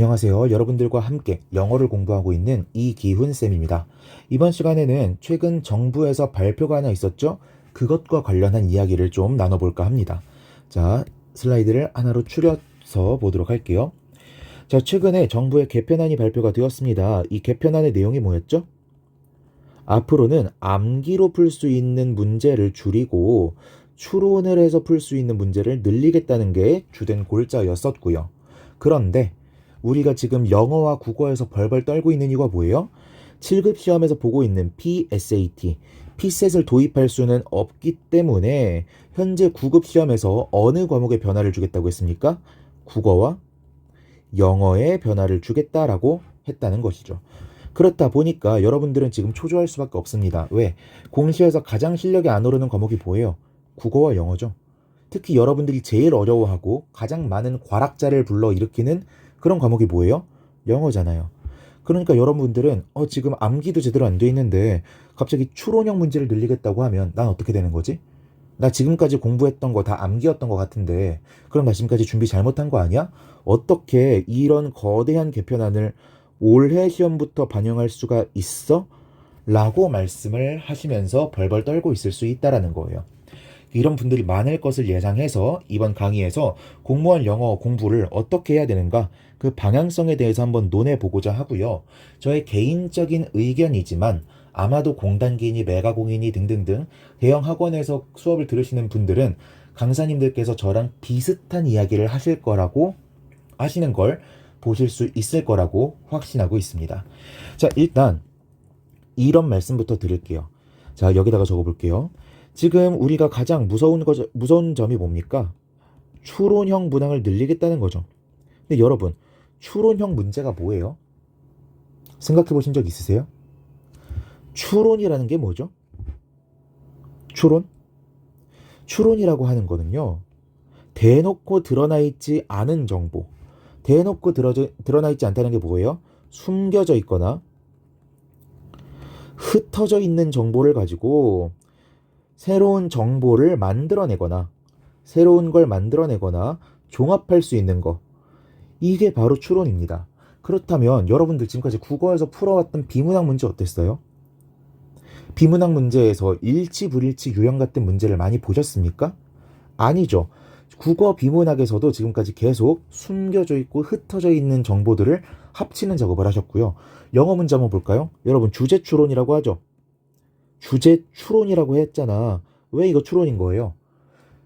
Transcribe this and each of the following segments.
안녕하세요. 여러분들과 함께 영어를 공부하고 있는 이기훈 쌤입니다. 이번 시간에는 최근 정부에서 발표가 하나 있었죠? 그것과 관련한 이야기를 좀 나눠볼까 합니다. 자, 슬라이드를 하나로 추려서 보도록 할게요. 자, 최근에 정부의 개편안이 발표가 되었습니다. 이 개편안의 내용이 뭐였죠? 앞으로는 암기로 풀 수 있는 문제를 줄이고 추론을 해서 풀 수 있는 문제를 늘리겠다는 게 주된 골자였었고요. 그런데 우리가 지금 영어와 국어에서 벌벌 떨고 있는 이유가 뭐예요? 7급 시험에서 보고 있는 PSAT, PSAT을 도입할 수는 없기 때문에 현재 9급 시험에서 어느 과목에 변화를 주겠다고 했습니까? 국어와 영어에 변화를 주겠다라고 했다는 것이죠. 그렇다 보니까 여러분들은 지금 초조할 수밖에 없습니다. 왜? 공시에서 가장 실력이 안 오르는 과목이 뭐예요? 국어와 영어죠. 특히 여러분들이 제일 어려워하고 가장 많은 과락자를 불러일으키는 그런 과목이 뭐예요? 영어잖아요. 그러니까 여러분들은 지금 암기도 제대로 안 돼 있는데 갑자기 추론형 문제를 늘리겠다고 하면 난 어떻게 되는 거지? 나 지금까지 공부했던 거 다 암기였던 것 같은데 그럼 나 지금까지 준비 잘못한 거 아니야? 어떻게 이런 거대한 개편안을 올해 시험부터 반영할 수가 있어? 라고 말씀을 하시면서 벌벌 떨고 있을 수 있다라는 거예요. 이런 분들이 많을 것을 예상해서 이번 강의에서 공무원 영어 공부를 어떻게 해야 되는가 그 방향성에 대해서 한번 논해보고자 하고요. 저의 개인적인 의견이지만 아마도 공단기인이 메가공인이 등등등 대형 학원에서 수업을 들으시는 분들은 강사님들께서 저랑 비슷한 이야기를 하실 거라고 하시는 걸 보실 수 있을 거라고 확신하고 있습니다. 자, 일단 이런 말씀부터 드릴게요. 자, 여기다가 적어볼게요. 지금 우리가 가장 무서운 점이 뭡니까? 추론형 문항을 늘리겠다는 거죠. 근데 여러분, 추론형 문제가 뭐예요? 생각해 보신 적 있으세요? 추론이라는 게 뭐죠? 추론? 추론이라고 하는 거는요, 대놓고 드러나 있지 않은 정보. 대놓고 드러나 있지 않다는 게 뭐예요? 숨겨져 있거나 흩어져 있는 정보를 가지고 새로운 정보를 만들어내거나 새로운 걸 만들어내거나 종합할 수 있는 거. 이게 바로 추론입니다. 그렇다면 여러분들 지금까지 국어에서 풀어왔던 비문학 문제 어땠어요? 비문학 문제에서 일치, 불일치, 유형 같은 문제를 많이 보셨습니까? 아니죠. 국어 비문학에서도 지금까지 계속 숨겨져 있고 흩어져 있는 정보들을 합치는 작업을 하셨고요. 영어 문제 한번 볼까요? 여러분 주제 추론이라고 하죠. 주제 추론이라고 했잖아. 왜 이거 추론인 거예요?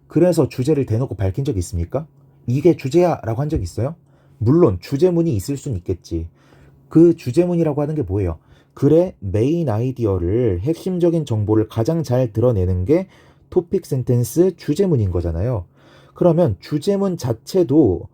그래서 주제를 대놓고 밝힌 적 있습니까? 이게 주제야 라고 한 적 있어요? 물론 주제문이 있을 순 있겠지. 그 주제문이라고 하는 게 뭐예요? 글의 메인 아이디어를 핵심적인 정보를 가장 잘 드러내는 게 토픽 센텐스 주제문인 거잖아요. 그러면 주제문 자체도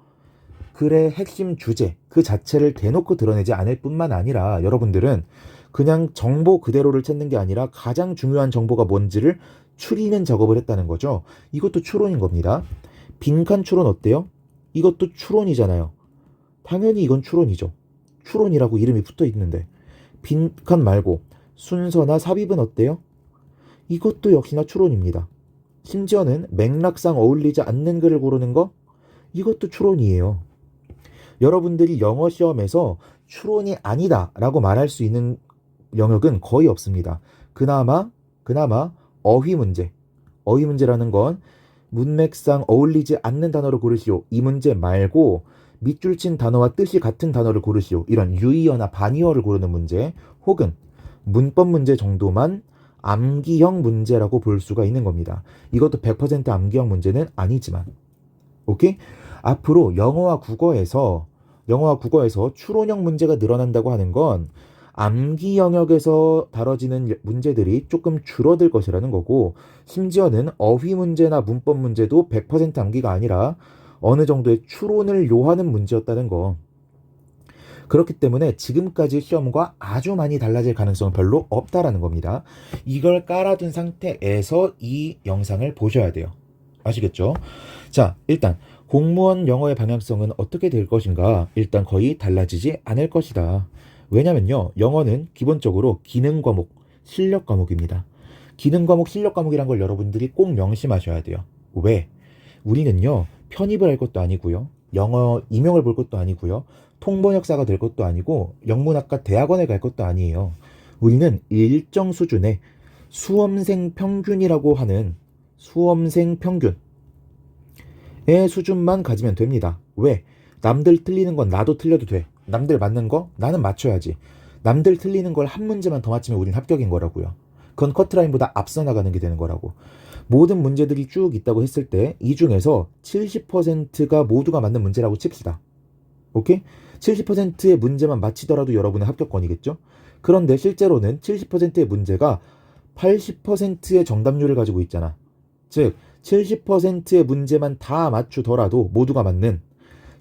글의 핵심 주제 그 자체를 대놓고 드러내지 않을 뿐만 아니라 여러분들은 그냥 정보 그대로를 찾는 게 아니라 가장 중요한 정보가 뭔지를 추리는 작업을 했다는 거죠. 이것도 추론인 겁니다. 빈칸 추론 어때요? 이것도 추론이잖아요. 당연히 이건 추론이죠. 추론이라고 이름이 붙어 있는데 빈칸 말고 순서나 삽입은 어때요? 이것도 역시나 추론입니다. 심지어는 맥락상 어울리지 않는 글을 고르는 거? 이것도 추론이에요. 여러분들이 영어 시험에서 추론이 아니다 라고 말할 수 있는 영역은 거의 없습니다. 그나마 어휘 문제. 어휘 문제라는 건 문맥상 어울리지 않는 단어를 고르시오. 이 문제 말고 밑줄 친 단어와 뜻이 같은 단어를 고르시오. 이런 유의어나 반의어를 고르는 문제 혹은 문법 문제 정도만 암기형 문제라고 볼 수가 있는 겁니다. 이것도 100% 암기형 문제는 아니지만 오케이? 앞으로 영어와 국어에서 추론형 문제가 늘어난다고 하는 건 암기 영역에서 다뤄지는 문제들이 조금 줄어들 것이라는 거고 심지어는 어휘 문제나 문법 문제도 100% 암기가 아니라 어느 정도의 추론을 요하는 문제였다는 거. 그렇기 때문에 지금까지 시험과 아주 많이 달라질 가능성은 별로 없다라는 겁니다. 이걸 깔아둔 상태에서 이 영상을 보셔야 돼요. 아시겠죠? 자, 일단 공무원 영어의 방향성은 어떻게 될 것인가? 일단 거의 달라지지 않을 것이다. 왜냐면요, 영어는 기본적으로 기능 과목, 실력 과목입니다. 기능 과목, 실력 과목이란 걸 여러분들이 꼭 명심하셔야 돼요. 왜? 우리는요, 편입을 할 것도 아니고요, 영어 임용을 볼 것도 아니고요, 통번역사가 될 것도 아니고 영문학과 대학원에 갈 것도 아니에요. 우리는 일정 수준의 수험생 평균이라고 하는 수험생 평균의 수준만 가지면 됩니다. 왜? 남들 틀리는 건 나도 틀려도 돼. 남들 맞는 거 나는 맞춰야지. 남들 틀리는 걸 한 문제만 더 맞추면 우린 합격인 거라고요. 그건 커트라인보다 앞서 나가는 게 되는 거라고. 모든 문제들이 쭉 있다고 했을 때 이 중에서 70%가 모두가 맞는 문제라고 칩시다. 오케이? 70%의 문제만 맞히더라도 여러분의 합격권이겠죠? 그런데 실제로는 70%의 문제가 80%의 정답률을 가지고 있잖아. 즉 70%의 문제만 다 맞추더라도 모두가 맞는,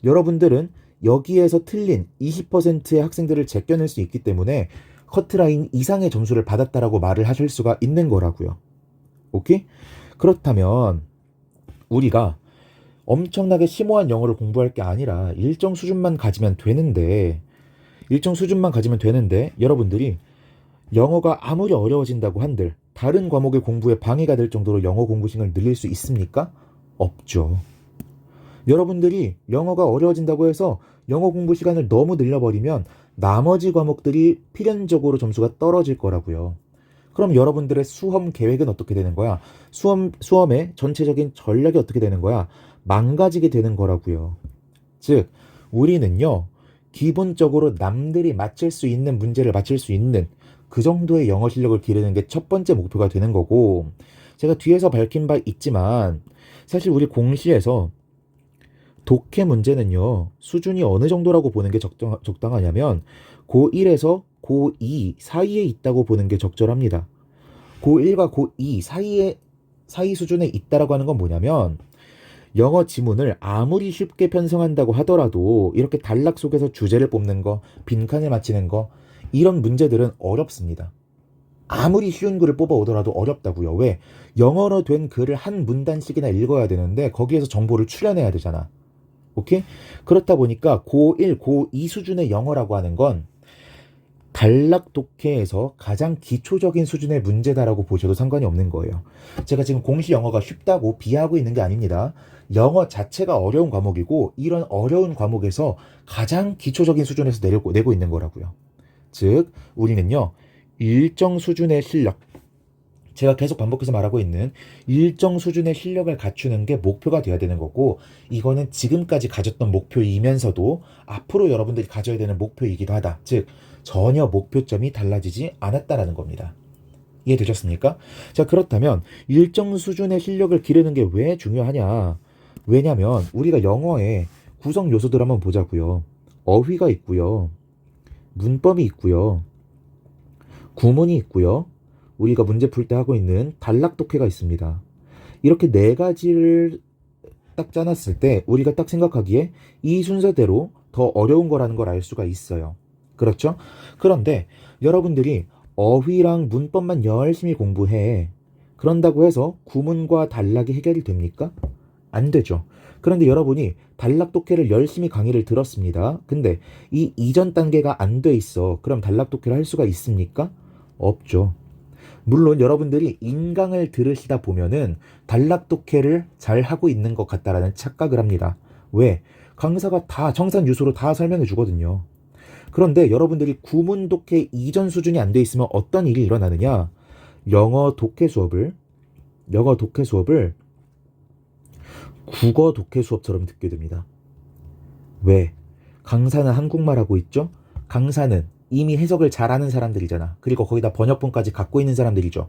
여러분들은 여기에서 틀린 20%의 학생들을 제껴낼 수 있기 때문에 커트라인 이상의 점수를 받았다라고 말을 하실 수가 있는 거라고요. 오케이? 그렇다면 우리가 엄청나게 심오한 영어를 공부할 게 아니라 일정 수준만 가지면 되는데, 여러분들이 영어가 아무리 어려워진다고 한들 다른 과목의 공부에 방해가 될 정도로 영어 공부 시간을 늘릴 수 있습니까? 없죠. 여러분들이 영어가 어려워진다고 해서 영어 공부 시간을 너무 늘려버리면 나머지 과목들이 필연적으로 점수가 떨어질 거라고요. 그럼 여러분들의 수험 계획은 어떻게 되는 거야? 수험의 전체적인 전략이 어떻게 되는 거야? 망가지게 되는 거라고요. 즉, 우리는요, 기본적으로 남들이 맞힐 수 있는 문제를 맞힐 수 있는 그 정도의 영어 실력을 기르는 게 첫 번째 목표가 되는 거고, 제가 뒤에서 밝힌 바 있지만 사실 우리 공시에서 독해 문제는요, 수준이 어느 정도라고 보는 게 적당하냐면 고1에서 고2 사이에 있다고 보는 게 적절합니다. 고1과 고2 사이 수준에 있다라고 하는 건 뭐냐면, 영어 지문을 아무리 쉽게 편성한다고 하더라도 이렇게 단락 속에서 주제를 뽑는 거, 빈칸을 맞히는 거, 이런 문제들은 어렵습니다. 아무리 쉬운 글을 뽑아 오더라도 어렵다고요. 왜? 영어로 된 글을 한 문단씩이나 읽어야 되는데 거기에서 정보를 추려내야 되잖아. 오케이? 그렇다 보니까 고1, 고2 수준의 영어라고 하는 건 단락 독해에서 가장 기초적인 수준의 문제다라고 보셔도 상관이 없는 거예요. 제가 지금 공시 영어가 쉽다고 비하하고 있는 게 아닙니다. 영어 자체가 어려운 과목이고 이런 어려운 과목에서 가장 기초적인 수준에서 내고 있는 거라고요. 즉, 우리는요, 일정 수준의 실력, 제가 계속 반복해서 말하고 있는 일정 수준의 실력을 갖추는 게 목표가 돼야 되는 거고, 이거는 지금까지 가졌던 목표이면서도 앞으로 여러분들이 가져야 되는 목표이기도 하다. 즉, 전혀 목표점이 달라지지 않았다라는 겁니다. 이해되셨습니까? 자, 그렇다면 일정 수준의 실력을 기르는 게 왜 중요하냐? 왜냐면 우리가 영어의 구성 요소들 한번 보자고요. 어휘가 있고요. 문법이 있고요. 구문이 있고요. 우리가 문제 풀 때 하고 있는 단락 독해가 있습니다. 이렇게 네 가지를 딱 짜놨을 때 우리가 딱 생각하기에 이 순서대로 더 어려운 거라는 걸 알 수가 있어요. 그렇죠? 그런데 여러분들이 어휘랑 문법만 열심히 공부해. 그런다고 해서 구문과 단락이 해결이 됩니까? 안 되죠. 그런데 여러분이 단락 독해를 열심히 강의를 들었습니다. 근데 이 이전 단계가 안 돼 있어. 그럼 단락 독해를 할 수가 있습니까? 없죠. 물론 여러분들이 인강을 들으시다 보면은 단락 독해를 잘 하고 있는 것 같다라는 착각을 합니다. 왜? 강사가 다 정산유수로 다 설명해 주거든요. 그런데 여러분들이 구문 독해 이전 수준이 안 돼 있으면 어떤 일이 일어나느냐? 영어 독해 수업을 국어 독해 수업처럼 듣게 됩니다. 왜? 강사는 한국말 하고 있죠? 강사는 이미 해석을 잘하는 사람들이잖아. 그리고 거기다 번역본까지 갖고 있는 사람들이죠.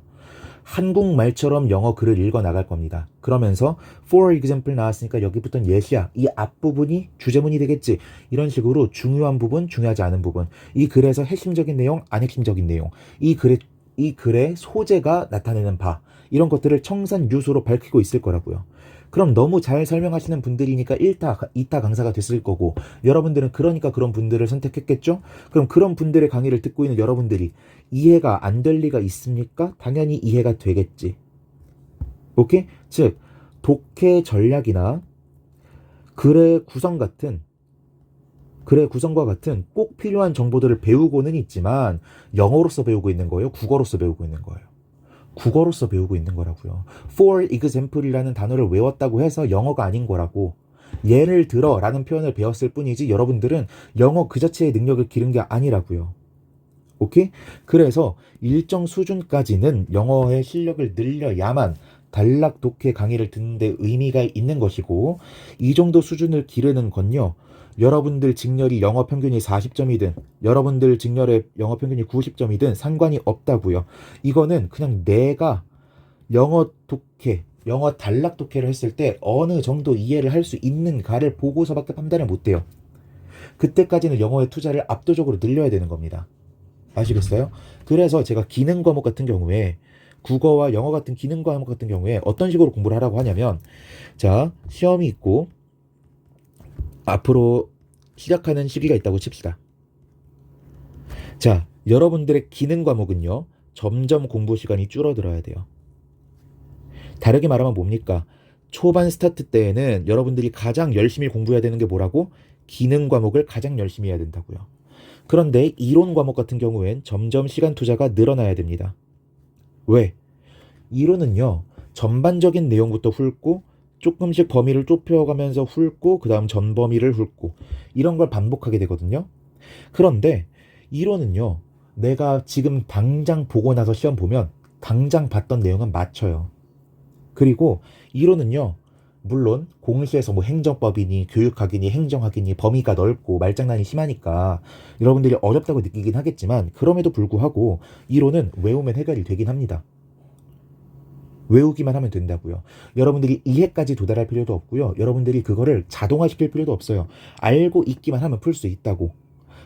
한국말처럼 영어 글을 읽어 나갈 겁니다. 그러면서 for example 나왔으니까 여기부터는 예시야. 이 앞부분이 주제문이 되겠지. 이런 식으로 중요한 부분, 중요하지 않은 부분. 이 글에서 핵심적인 내용, 안 핵심적인 내용. 이 글의 소재가 나타내는 바. 이런 것들을 청산유수로 밝히고 있을 거라고요. 그럼 너무 잘 설명하시는 분들이니까 1타, 2타 강사가 됐을 거고, 여러분들은 그러니까 그런 분들을 선택했겠죠? 그럼 그런 분들의 강의를 듣고 있는 여러분들이 이해가 안 될 리가 있습니까? 당연히 이해가 되겠지. 오케이? 즉, 독해 전략이나 글의 구성과 같은 꼭 필요한 정보들을 배우고는 있지만 영어로서 배우고 있는 거예요? 국어로서 배우고 있는 거예요? 국어로서 배우고 있는 거라고요. For example이라는 단어를 외웠다고 해서 영어가 아닌 거라고. 예를 들어 라는 표현을 배웠을 뿐이지 여러분들은 영어 그 자체의 능력을 기른 게 아니라고요. 오케이? 그래서 일정 수준까지는 영어의 실력을 늘려야만 단락 독해 강의를 듣는 데 의미가 있는 것이고, 이 정도 수준을 기르는 건요, 여러분들 직렬이 영어 평균이 40점이든 여러분들 직렬의 영어 평균이 90점이든 상관이 없다고요. 이거는 그냥 내가 영어 독해, 영어 단락 독해를 했을 때 어느 정도 이해를 할 수 있는가를 보고서밖에 판단을 못해요. 그때까지는 영어의 투자를 압도적으로 늘려야 되는 겁니다. 아시겠어요? 그래서 제가 기능 과목 같은 경우에, 국어와 영어 같은 기능 과목 같은 경우에 어떤 식으로 공부를 하라고 하냐면, 자, 시험이 있고 앞으로 시작하는 시기가 있다고 칩시다. 자, 여러분들의 기능 과목은요, 점점 공부 시간이 줄어들어야 돼요. 다르게 말하면 뭡니까? 초반 스타트 때에는 여러분들이 가장 열심히 공부해야 되는 게 뭐라고? 기능 과목을 가장 열심히 해야 된다고요. 그런데 이론 과목 같은 경우엔 점점 시간 투자가 늘어나야 됩니다. 왜? 이론은요, 전반적인 내용부터 훑고 조금씩 범위를 좁혀가면서 훑고 그 다음 전 범위를 훑고 이런 걸 반복하게 되거든요. 그런데 이론은요, 내가 지금 당장 보고 나서 시험 보면 당장 봤던 내용은 맞춰요. 그리고 이론은요, 물론 공시에서 뭐 행정법이니 교육학이니 행정학이니 범위가 넓고 말장난이 심하니까 여러분들이 어렵다고 느끼긴 하겠지만, 그럼에도 불구하고 이론은 외우면 해결이 되긴 합니다. 외우기만 하면 된다고요. 여러분들이 이해까지 도달할 필요도 없고요. 여러분들이 그거를 자동화시킬 필요도 없어요. 알고 있기만 하면 풀 수 있다고.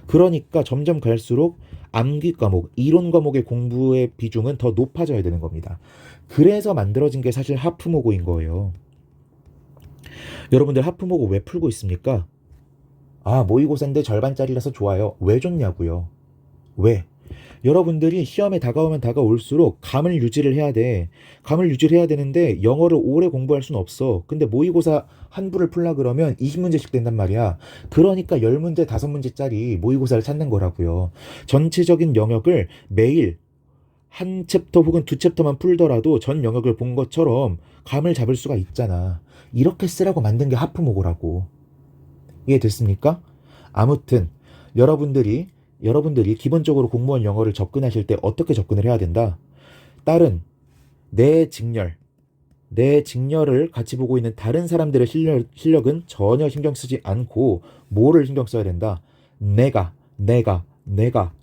그러니까 점점 갈수록 암기 과목, 이론 과목의 공부의 비중은 더 높아져야 되는 겁니다. 그래서 만들어진 게 사실 하프모고인 거예요. 여러분들 하프모고 왜 풀고 있습니까? 아, 모의고사인데 절반짜리라서 좋아요. 왜 좋냐고요. 왜? 여러분들이 시험에 다가오면 다가올수록 감을 유지를 해야 돼. 감을 유지를 해야 되는데 영어를 오래 공부할 수는 없어. 근데 모의고사 한 부를 풀라 그러면 20문제씩 된단 말이야. 그러니까 10문제, 5문제짜리 모의고사를 찾는 거라고요. 전체적인 영역을 매일 한 챕터 혹은 두 챕터만 풀더라도 전 영역을 본 것처럼 감을 잡을 수가 있잖아. 이렇게 쓰라고 만든 게 하프모고라고. 이해됐습니까? 아무튼 여러분들이 기본적으로 공무원 영어를 접근하실 때 어떻게 접근을 해야 된다? 다른 내 직렬, 내 직렬을 같이 보고 있는 다른 사람들의 실력은 전혀 신경 쓰지 않고 뭐를 신경 써야 된다? 내가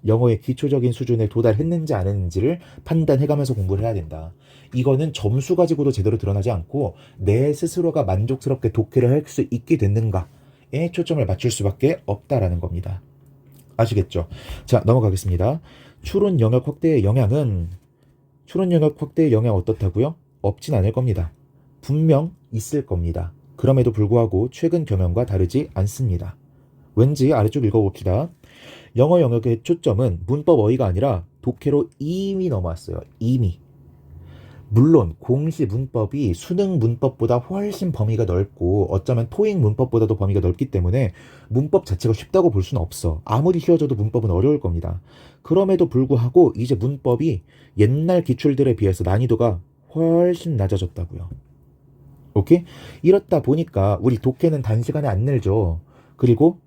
영어의 기초적인 수준에 도달했는지 안 했는지를 판단해가면서 공부를 해야 된다. 이거는 점수 가지고도 제대로 드러나지 않고 내 스스로가 만족스럽게 독해를 할 수 있게 됐는가에 초점을 맞출 수밖에 없다라는 겁니다. 아시겠죠? 자, 넘어가겠습니다. 추론 영역 확대의 영향 어떻다고요? 없진 않을 겁니다. 분명 있을 겁니다. 그럼에도 불구하고 최근 경험과 다르지 않습니다. 왠지 아래쪽 읽어봅시다. 영어 영역의 초점은 문법 어휘가 아니라 독해로 이미 넘어왔어요. 이미. 물론 공시 문법이 수능 문법보다 훨씬 범위가 넓고 어쩌면 토익 문법보다도 범위가 넓기 때문에 문법 자체가 쉽다고 볼 수는 없어. 아무리 쉬워져도 문법은 어려울 겁니다. 그럼에도 불구하고 이제 문법이 옛날 기출들에 비해서 난이도가 훨씬 낮아졌다고요. 오케이? 이렇다 보니까 우리 독해는 단시간에 안 늘죠. 그리고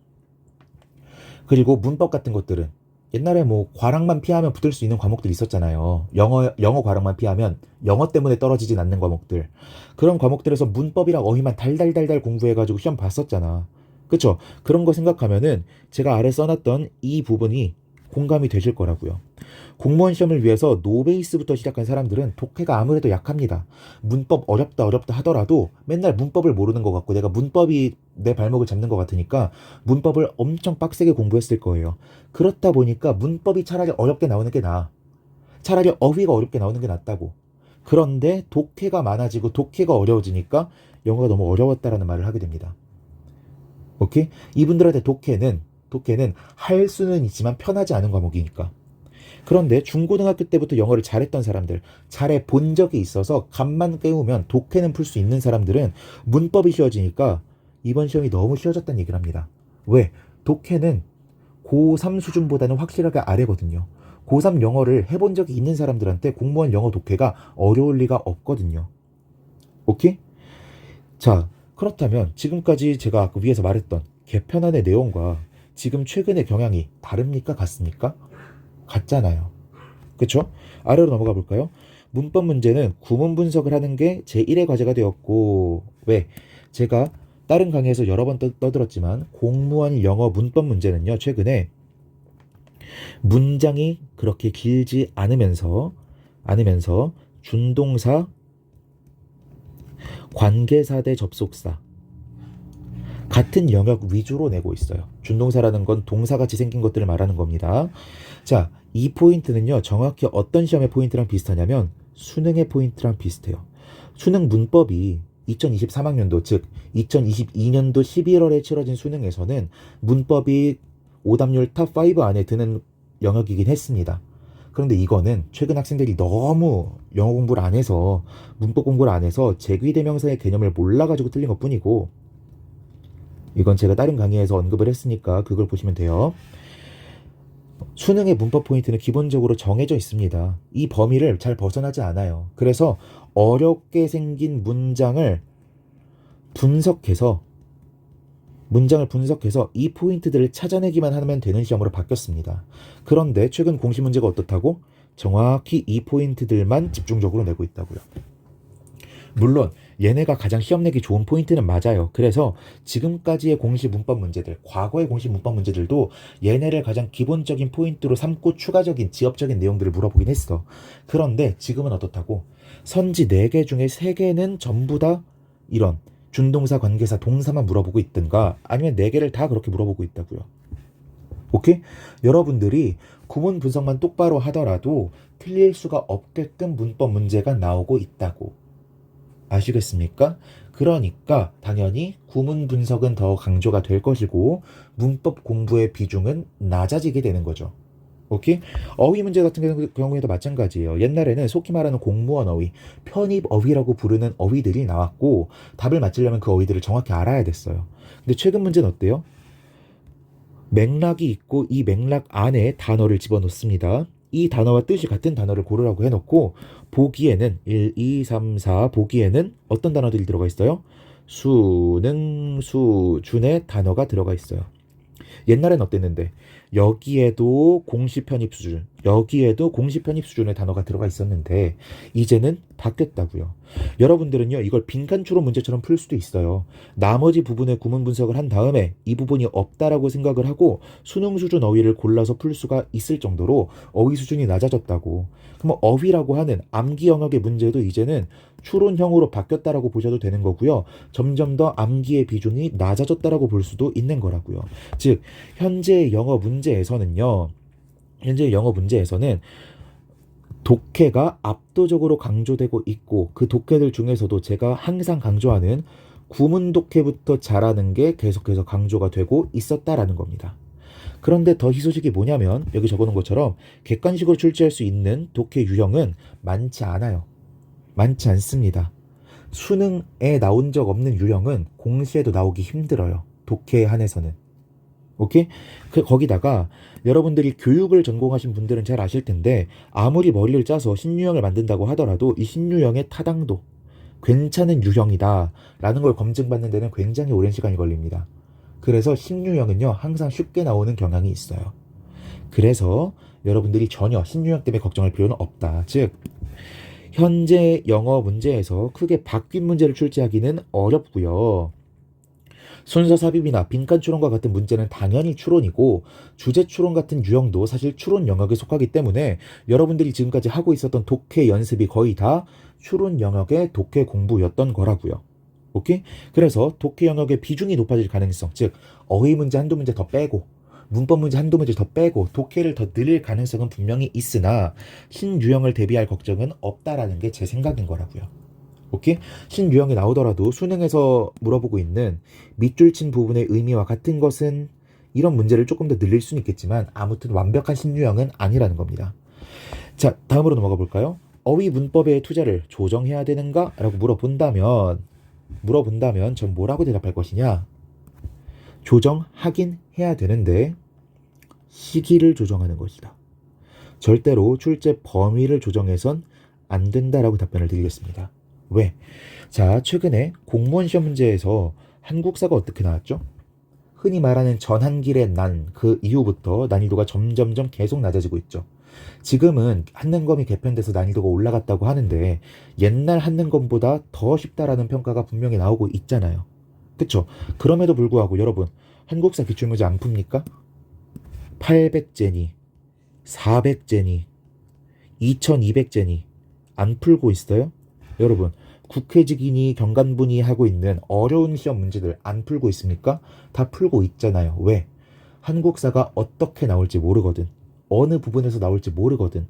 문법 같은 것들은 옛날에 뭐 과락만 피하면 붙을 수 있는 과목들 있었잖아요. 영어 과락만 피하면 영어 때문에 떨어지진 않는 과목들. 그런 과목들에서 문법이랑 어휘만 달달달달 공부해가지고 시험 봤었잖아. 그쵸? 그런 거 생각하면은 제가 아래 써놨던 이 부분이 공감이 되실 거라고요. 공무원 시험을 위해서 노베이스부터 시작한 사람들은 독해가 아무래도 약합니다. 문법 어렵다 하더라도 맨날 문법을 모르는 것 같고 내가 문법이 내 발목을 잡는 것 같으니까 문법을 엄청 빡세게 공부했을 거예요. 그렇다 보니까 문법이 차라리 어렵게 나오는 게 나아. 차라리 어휘가 어렵게 나오는 게 낫다고. 그런데 독해가 많아지고 독해가 어려워지니까 영어가 너무 어려웠다라는 말을 하게 됩니다. 오케이? 이분들한테 독해는 할 수는 있지만 편하지 않은 과목이니까. 그런데 중고등학교 때부터 영어를 잘했던 사람들, 잘해 본 적이 있어서 감만 깨우면 독해는 풀 수 있는 사람들은 문법이 쉬워지니까 이번 시험이 너무 쉬워졌다는 얘기를 합니다. 왜? 독해는 고3 수준보다는 확실하게 아래거든요. 고3 영어를 해본 적이 있는 사람들한테 공무원 영어 독해가 어려울 리가 없거든요. 오케이? 자, 그렇다면 지금까지 제가 아까 위에서 말했던 개편안의 내용과 지금 최근의 경향이 다릅니까? 같습니까? 같잖아요. 그쵸? 아래로 넘어가 볼까요? 문법 문제는 구문 분석을 하는 게 제1의 과제가 되었고, 왜? 제가 다른 강의에서 여러 번 떠들었지만 공무원 영어 문법 문제는요, 최근에 문장이 그렇게 길지 않으면서 준동사, 관계사 대 접속사 같은 영역 위주로 내고 있어요. 준동사라는 건 동사같이 생긴 것들을 말하는 겁니다. 자, 이 포인트는요, 정확히 어떤 시험의 포인트랑 비슷하냐면 수능의 포인트랑 비슷해요. 수능 문법이 2023학년도, 즉 2022년도 11월에 치러진 수능에서는 문법이 오답률 탑5 안에 드는 영역이긴 했습니다. 그런데 이거는 최근 학생들이 너무 영어 공부를 안 해서, 문법 공부를 안 해서 제귀대명사의 개념을 몰라가지고 틀린 것 뿐이고, 이건 제가 다른 강의에서 언급을 했으니까 그걸 보시면 돼요. 수능의 문법 포인트는 기본적으로 정해져 있습니다. 이 범위를 잘 벗어나지 않아요. 그래서 어렵게 생긴 문장을 분석해서 이 포인트들을 찾아내기만 하면 되는 시험으로 바뀌었습니다. 그런데 최근 공시 문제가 어떻다고? 정확히 이 포인트들만 집중적으로 내고 있다고요. 물론 얘네가 가장 시험 내기 좋은 포인트는 맞아요. 그래서 지금까지의 공시 문법 문제들, 과거의 공시 문법 문제들도 얘네를 가장 기본적인 포인트로 삼고 추가적인 지엽적인 내용들을 물어보긴 했어. 그런데 지금은 어떻다고? 선지 4개 중에 3개는 전부 다 이런 준동사, 관계사, 동사만 물어보고 있든가, 아니면 4개를 다 그렇게 물어보고 있다고요. 오케이? 여러분들이 구문 분석만 똑바로 하더라도 틀릴 수가 없게끔 문법 문제가 나오고 있다고. 아시겠습니까? 그러니까 당연히 구문 분석은 더 강조가 될 것이고 문법 공부의 비중은 낮아지게 되는 거죠. 오케이? 어휘 문제 같은 경우에도 마찬가지예요. 옛날에는 속히 말하는 공무원 어휘, 편입 어휘라고 부르는 어휘들이 나왔고 답을 맞추려면 그 어휘들을 정확히 알아야 됐어요. 근데 최근 문제는 어때요? 맥락이 있고 이 맥락 안에 단어를 집어넣습니다. 이 단어와 뜻이 같은 단어를 고르라고 해놓고 보기에는 1, 2, 3, 4 보기에는 어떤 단어들이 들어가 있어요? 수능, 수준의 단어가 들어가 있어요. 옛날엔 어땠는데 여기에도 공시 편입 수준의 단어가 들어가 있었는데 이제는 바뀌었다고요. 여러분들은요, 이걸 빈칸 추론 문제처럼 풀 수도 있어요. 나머지 부분의 구문 분석을 한 다음에 이 부분이 없다라고 생각을 하고 수능 수준 어휘를 골라서 풀 수가 있을 정도로 어휘 수준이 낮아졌다고. 그럼 어휘라고 하는 암기 영역의 문제도 이제는 추론형으로 바뀌었다라고 보셔도 되는 거고요. 점점 더 암기의 비중이 낮아졌다라고 볼 수도 있는 거라고요. 즉 현재 영어 문제에서는 독해가 압도적으로 강조되고 있고 그 독해들 중에서도 제가 항상 강조하는 구문 독해부터 잘하는 게 계속해서 강조가 되고 있었다라는 겁니다. 그런데 더 희소식이 뭐냐면 여기 적어놓은 것처럼 객관식으로 출제할 수 있는 독해 유형은 많지 않아요. 많지 않습니다. 수능에 나온 적 없는 유형은 공시에도 나오기 힘들어요. 독해에 한해서는. 오케이? 거기다가 여러분들이 교육을 전공하신 분들은 잘 아실 텐데 아무리 머리를 짜서 신유형을 만든다고 하더라도 이 신유형의 타당도, 괜찮은 유형이다 라는 걸 검증받는 데는 굉장히 오랜 시간이 걸립니다. 그래서 신유형은요 항상 쉽게 나오는 경향이 있어요. 그래서 여러분들이 전혀 신유형 때문에 걱정할 필요는 없다. 즉 현재 영어 문제에서 크게 바뀐 문제를 출제하기는 어렵고요. 순서 삽입이나 빈칸 추론과 같은 문제는 당연히 추론이고 주제 추론 같은 유형도 사실 추론 영역에 속하기 때문에 여러분들이 지금까지 하고 있었던 독해 연습이 거의 다 추론 영역의 독해 공부였던 거라고요. 오케이? 그래서 독해 영역의 비중이 높아질 가능성, 즉 어휘 문제 한두 문제 더 빼고 문법 문제 한두 문제 더 빼고 독해를 더 늘릴 가능성은 분명히 있으나 신유형을 대비할 걱정은 없다라는 게 제 생각인 거라고요. 오케이? 신유형이 나오더라도 수능에서 물어보고 있는 밑줄 친 부분의 의미와 같은 것은 이런 문제를 조금 더 늘릴 수는 있겠지만 아무튼 완벽한 신유형은 아니라는 겁니다. 자, 다음으로 넘어가 볼까요? 어휘 문법의 투자를 조정해야 되는가? 라고 물어본다면 전 뭐라고 대답할 것이냐? 조정하긴 해야 되는데 시기를 조정하는 것이다. 절대로 출제 범위를 조정해선 안 된다라고 답변을 드리겠습니다. 왜? 자, 최근에 공무원 시험 문제에서 한국사가 어떻게 나왔죠? 흔히 말하는 전한길의 난, 그 이후부터 난이도가 점점점 계속 낮아지고 있죠. 지금은 한능검이 개편돼서 난이도가 올라갔다고 하는데 옛날 한능검보다 더 쉽다라는 평가가 분명히 나오고 있잖아요. 그쵸? 그럼에도 불구하고 여러분, 한국사 기출문제 안 풉니까? 800제니, 400제니, 2200제니 안 풀고 있어요? 여러분, 국회직이니 경관분이 하고 있는 어려운 시험 문제들 안 풀고 있습니까? 다 풀고 있잖아요. 왜? 한국사가 어떻게 나올지 모르거든. 어느 부분에서 나올지 모르거든.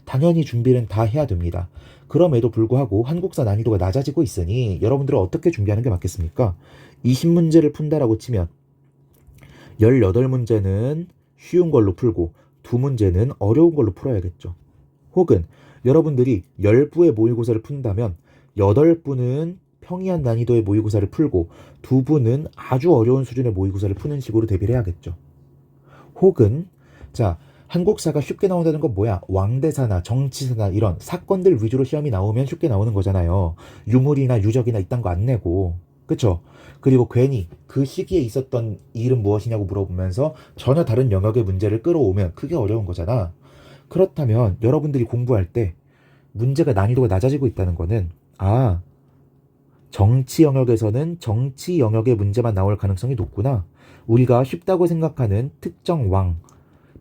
당연히 준비는 다 해야 됩니다. 그럼에도 불구하고 한국사 난이도가 낮아지고 있으니 여러분들은 어떻게 준비하는 게 맞겠습니까? 20문제를 푼다라고 치면 18문제는 쉬운 걸로 풀고 2문제는 어려운 걸로 풀어야겠죠. 혹은 여러분들이 10부의 모의고사를 푼다면 8부는 평이한 난이도의 모의고사를 풀고 2부는 아주 어려운 수준의 모의고사를 푸는 식으로 대비를 해야겠죠. 혹은 자, 한국사가 쉽게 나온다는 건 뭐야? 왕대사나 정치사나 이런 사건들 위주로 시험이 나오면 쉽게 나오는 거잖아요. 유물이나 유적이나 이딴 거 안 내고. 그쵸? 그리고 괜히 그 시기에 있었던 일은 무엇이냐고 물어보면서 전혀 다른 영역의 문제를 끌어오면 그게 어려운 거잖아. 그렇다면 여러분들이 공부할 때 문제가 난이도가 낮아지고 있다는 거는 아, 정치 영역에서는 정치 영역의 문제만 나올 가능성이 높구나. 우리가 쉽다고 생각하는 특정 왕,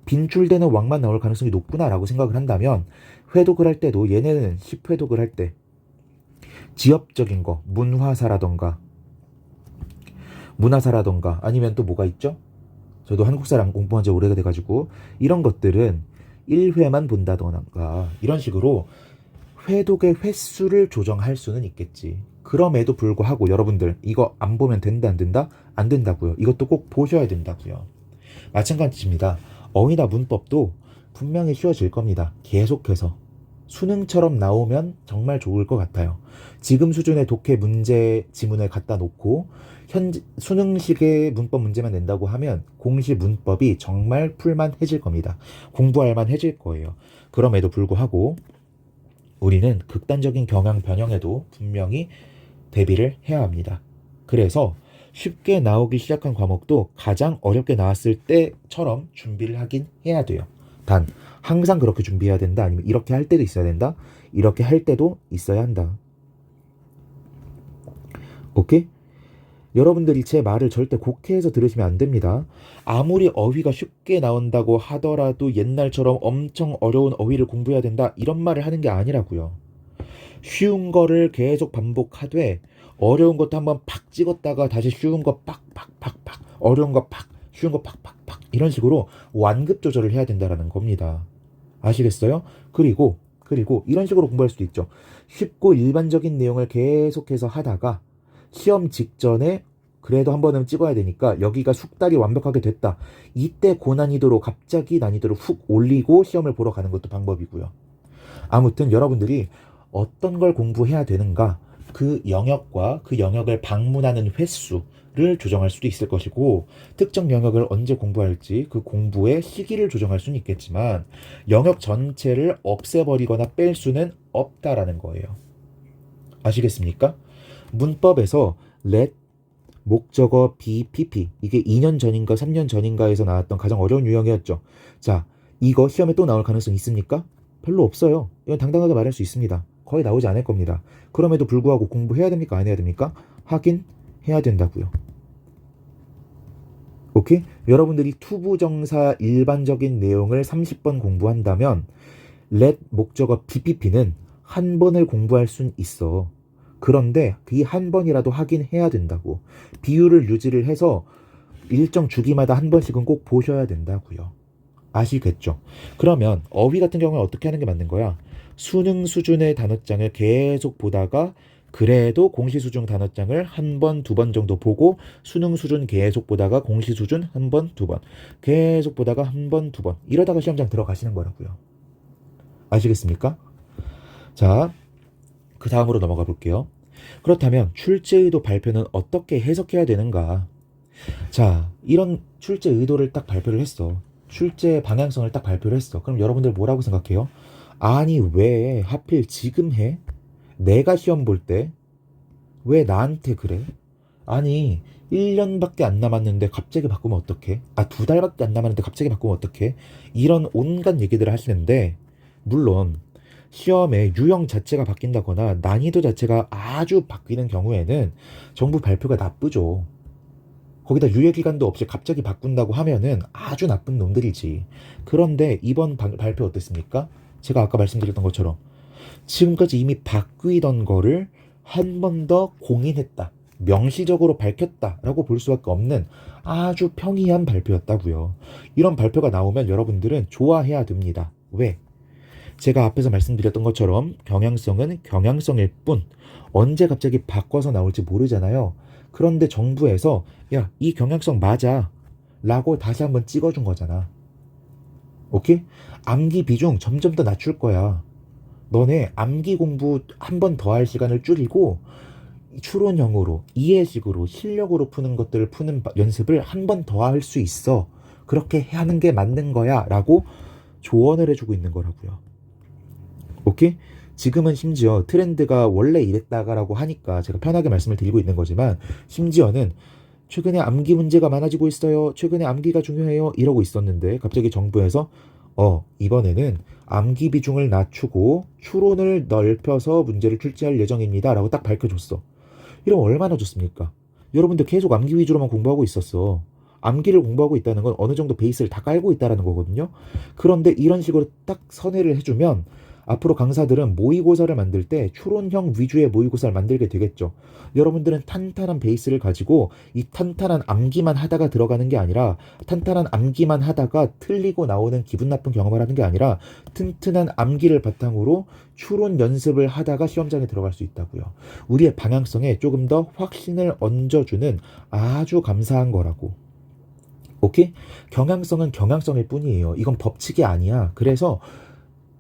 빈출되는 왕만 나올 가능성이 높구나라고 생각을 한다면 회독을 할 때도 얘네는 10회독을 할 때 지역적인 거, 문화사라던가 아니면 또 뭐가 있죠? 저도 한국사랑 공부한 지 오래가 돼가지고 이런 것들은 1회만 본다던가 이런 식으로 회독의 횟수를 조정할 수는 있겠지. 그럼에도 불구하고 여러분들 이거 안 보면 된다 안 된다? 안 된다고요. 이것도 꼭 보셔야 된다고요. 마찬가지입니다. 어휘나 문법도 분명히 쉬워질 겁니다. 계속해서. 수능처럼 나오면 정말 좋을 것 같아요. 지금 수준의 독해 문제 지문을 갖다 놓고 수능식의 문법 문제만 낸다고 하면 공시 문법이 정말 풀만해질 겁니다. 공부할 만해질 거예요. 그럼에도 불구하고 우리는 극단적인 경향 변형에도 분명히 대비를 해야 합니다. 그래서 쉽게 나오기 시작한 과목도 가장 어렵게 나왔을 때처럼 준비를 하긴 해야 돼요. 단 항상 그렇게 준비해야 된다? 아니면 이렇게 할 때도 있어야 된다? 이렇게 할 때도 있어야 한다. 오케이? 여러분들이 제 말을 절대 곡해해서 들으시면 안 됩니다. 아무리 어휘가 쉽게 나온다고 하더라도 옛날처럼 엄청 어려운 어휘를 공부해야 된다 이런 말을 하는 게 아니라고요. 쉬운 거를 계속 반복하되 어려운 것도 한번 팍 찍었다가 다시 쉬운 거 팍팍팍팍 어려운 거 팍 쉬운 거 팍팍팍 이런 식으로 완급 조절을 해야 된다라는 겁니다. 아시겠어요? 그리고 이런 식으로 공부할 수도 있죠. 쉽고 일반적인 내용을 계속해서 하다가 시험 직전에 그래도 한 번은 찍어야 되니까 여기가 숙달이 완벽하게 됐다. 이때 고난이도로 갑자기 난이도를 훅 올리고 시험을 보러 가는 것도 방법이고요. 아무튼 여러분들이 어떤 걸 공부해야 되는가 그 영역과 그 영역을 방문하는 횟수를 조정할 수도 있을 것이고 특정 영역을 언제 공부할지 그 공부의 시기를 조정할 수는 있겠지만 영역 전체를 없애버리거나 뺄 수는 없다라는 거예요. 아시겠습니까? 문법에서 let, 목적어, be, pp 이게 2년 전인가 3년 전인가에서 나왔던 가장 어려운 유형이었죠. 자, 이거 시험에 또 나올 가능성 있습니까? 별로 없어요. 이건 당당하게 말할 수 있습니다. 거의 나오지 않을 겁니다. 그럼에도 불구하고 공부해야 됩니까? 안 해야 됩니까? 하긴 해야 된다고요. 오케이? 여러분들이 투부정사 일반적인 내용을 30번 공부한다면 let 목적어 BPP는 한 번을 공부할 순 있어. 그런데 이 한 번이라도 하긴 해야 된다고. 비율을 유지를 해서 일정 주기마다 한 번씩은 꼭 보셔야 된다고요. 아시겠죠? 그러면 어휘 같은 경우는 어떻게 하는 게 맞는 거야? 수능 수준의 단어장을 계속 보다가 그래도 공시 수준 단어장을 한 번, 두 번 정도 보고 수능 수준 계속 보다가 공시 수준 한 번, 두 번 계속 보다가 한 번, 두 번 이러다가 시험장 들어가시는 거라고요. 아시겠습니까? 자, 그 다음으로 넘어가 볼게요. 그렇다면 출제 의도 발표는 어떻게 해석해야 되는가? 자, 이런 출제 의도를 딱 발표를 했어. 출제 방향성을 딱 발표를 했어. 그럼 여러분들 뭐라고 생각해요? 아니, 왜 하필 지금 해? 내가 시험 볼 때 왜 나한테 그래? 아니 1년밖에 안 남았는데 갑자기 바꾸면 어떡해? 2달밖에 안 남았는데 갑자기 바꾸면 어떡해? 이런 온갖 얘기들을 하시는데, 물론 시험의 유형 자체가 바뀐다거나 난이도 자체가 아주 바뀌는 경우에는 정부 발표가 나쁘죠. 거기다 유예기간도 없이 갑자기 바꾼다고 하면은 아주 나쁜 놈들이지. 그런데 이번 발표 어땠습니까? 제가 아까 말씀드렸던 것처럼 지금까지 이미 바뀌던 거를 한 번 더 공인했다, 명시적으로 밝혔다라고 볼 수밖에 없는 아주 평이한 발표였다고요. 이런 발표가 나오면 여러분들은 좋아해야 됩니다. 왜? 제가 앞에서 말씀드렸던 것처럼 경향성은 경향성일 뿐 언제 갑자기 바꿔서 나올지 모르잖아요. 그런데 정부에서 야, 이 경향성 맞아 라고 다시 한번 찍어준 거잖아. 오케이? 암기 비중 점점 더 낮출 거야. 너네 암기 공부 한 번 더 할 시간을 줄이고 추론형으로, 이해식으로, 실력으로 푸는 것들을 푸는 연습을 한 번 더 할 수 있어. 그렇게 하는 게 맞는 거야 라고 조언을 해주고 있는 거라고요. 오케이? 지금은 심지어 트렌드가 원래 이랬다가라고 하니까 제가 편하게 말씀을 드리고 있는 거지만, 심지어는 최근에 암기 문제가 많아지고 있어요, 최근에 암기가 중요해요 이러고 있었는데 갑자기 정부에서 이번에는 암기 비중을 낮추고 추론을 넓혀서 문제를 출제할 예정입니다 라고 딱 밝혀줬어. 이러면 얼마나 좋습니까? 여러분들 계속 암기 위주로만 공부하고 있었어. 암기를 공부하고 있다는 건 어느 정도 베이스를 다 깔고 있다는 거거든요. 그런데 이런 식으로 딱 선회를 해주면 앞으로 강사들은 모의고사를 만들 때 추론형 위주의 모의고사를 만들게 되겠죠. 여러분들은 탄탄한 베이스를 가지고 이 탄탄한 암기만 하다가 들어가는 게 아니라, 탄탄한 암기만 하다가 틀리고 나오는 기분 나쁜 경험을 하는 게 아니라 튼튼한 암기를 바탕으로 추론 연습을 하다가 시험장에 들어갈 수 있다고요. 우리의 방향성에 조금 더 확신을 얹어주는 아주 감사한 거라고. 오케이? 경향성은 경향성일 뿐이에요. 이건 법칙이 아니야. 그래서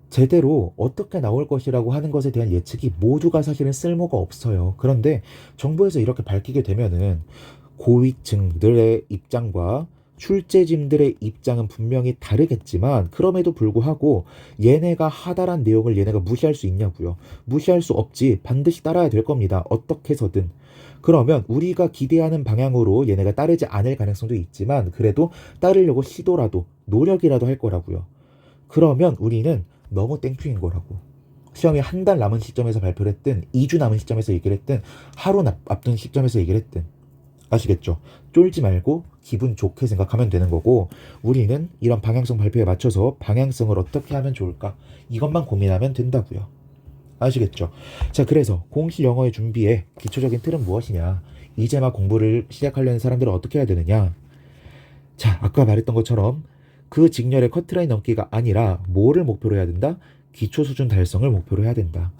제대로 어떻게 나올 것이라고 하는 것에 대한 예측이 모두가 사실은 쓸모가 없어요. 그런데 정부에서 이렇게 밝히게 되면은 고위층들의 입장과 출제진들의 입장은 분명히 다르겠지만, 그럼에도 불구하고 얘네가 하다란 내용을 얘네가 무시할 수 있냐고요. 무시할 수 없지. 반드시 따라야 될 겁니다. 어떻게 해서든. 그러면 우리가 기대하는 방향으로 얘네가 따르지 않을 가능성도 있지만 그래도 따르려고 시도라도 노력이라도 할 거라고요. 그러면 우리는 너무 땡큐인 거라고. 시험이 한 달 남은 시점에서 발표를 했든 2주 남은 시점에서 얘기를 했든 하루 앞둔 시점에서 얘기를 했든, 아시겠죠? 쫄지 말고 기분 좋게 생각하면 되는 거고, 우리는 이런 방향성 발표에 맞춰서 방향성을 어떻게 하면 좋을까, 이것만 고민하면 된다고요. 아시겠죠? 자, 그래서 공시 영어의 준비의 기초적인 틀은 무엇이냐, 이제 막 공부를 시작하려는 사람들은 어떻게 해야 되느냐. 자, 아까 말했던 것처럼 그 직렬의 커트라인 넘기가 아니라 뭐를 목표로 해야 된다? 기초 수준 달성을 목표로 해야 된다.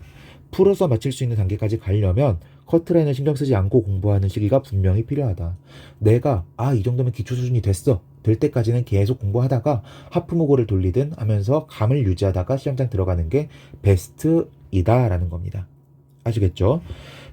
풀어서 맞출 수 있는 단계까지 가려면 커트라인을 신경 쓰지 않고 공부하는 시기가 분명히 필요하다. 내가 이 정도면 기초 수준이 됐어, 될 때까지는 계속 공부하다가 하프모고를 돌리든 하면서 감을 유지하다가 시험장 들어가는 게 베스트이다 라는 겁니다. 아시겠죠?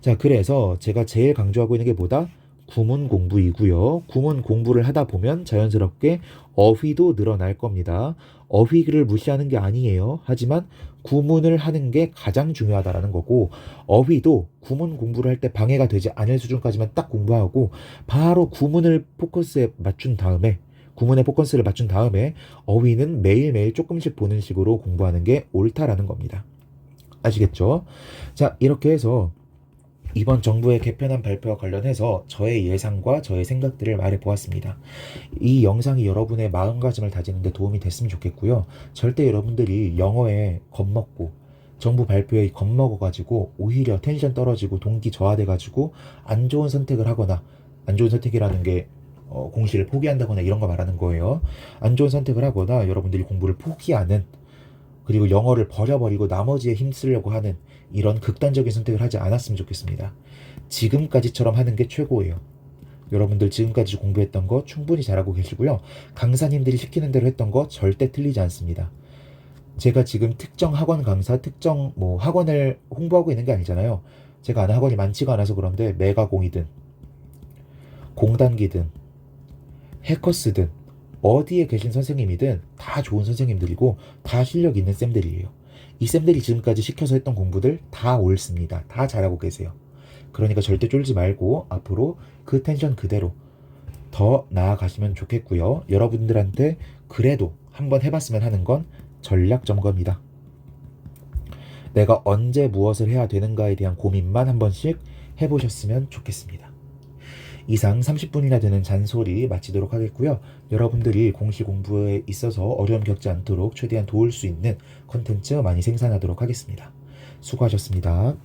자, 그래서 제가 제일 강조하고 있는 게 뭐다? 구문 공부이고요. 구문 공부를 하다 보면 자연스럽게 어휘도 늘어날 겁니다. 어휘를 무시하는 게 아니에요. 하지만 구문을 하는 게 가장 중요하다라는 거고, 어휘도 구문 공부를 할 때 방해가 되지 않을 수준까지만 딱 공부하고 바로 구문에 포커스를 맞춘 다음에 어휘는 매일매일 조금씩 보는 식으로 공부하는 게 옳다라는 겁니다. 아시겠죠? 자, 이렇게 해서 이번 정부의 개편안 발표와 관련해서 저의 예상과 저의 생각들을 말해보았습니다. 이 영상이 여러분의 마음가짐을 다지는 데 도움이 됐으면 좋겠고요. 절대 여러분들이 영어에 겁먹고 정부 발표에 겁먹어가지고 오히려 텐션 떨어지고 동기 저하돼가지고 안 좋은 선택을 하거나, 안 좋은 선택이라는 게 공시를 포기한다거나 이런 거 말하는 거예요. 안 좋은 선택을 하거나 여러분들이 공부를 포기하는, 그리고 영어를 버려버리고 나머지에 힘쓰려고 하는 이런 극단적인 선택을 하지 않았으면 좋겠습니다. 지금까지처럼 하는 게 최고예요. 여러분들 지금까지 공부했던 거 충분히 잘하고 계시고요. 강사님들이 시키는 대로 했던 거 절대 틀리지 않습니다. 제가 지금 특정 학원 강사, 특정 학원을 홍보하고 있는 게 아니잖아요. 제가 아는 학원이 많지가 않아서 그런데 메가공이든 공단기든 해커스든 어디에 계신 선생님이든 다 좋은 선생님들이고 다 실력 있는 쌤들이에요. 이 쌤들이 지금까지 시켜서 했던 공부들 다 옳습니다. 다 잘하고 계세요. 그러니까 절대 쫄지 말고 앞으로 그 텐션 그대로 더 나아가시면 좋겠고요. 여러분들한테 그래도 한번 해봤으면 하는 건 전략 점검이다. 내가 언제 무엇을 해야 되는가에 대한 고민만 한 번씩 해보셨으면 좋겠습니다. 이상 30분이나 되는 잔소리 마치도록 하겠고요. 여러분들이 공시 공부에 있어서 어려움 겪지 않도록 최대한 도울 수 있는 컨텐츠 많이 생산하도록 하겠습니다. 수고하셨습니다.